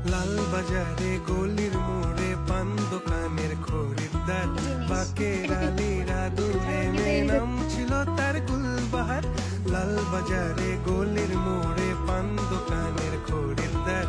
লাল বাজারে গলির মোড়ে পান দোকানের খরিদ্দার, বাকের আলীরা দূরে নাম ছিল তার গুলবাহার। লাল বাজারে গলির মোড়ে পান দোকানের খরিদ্দার,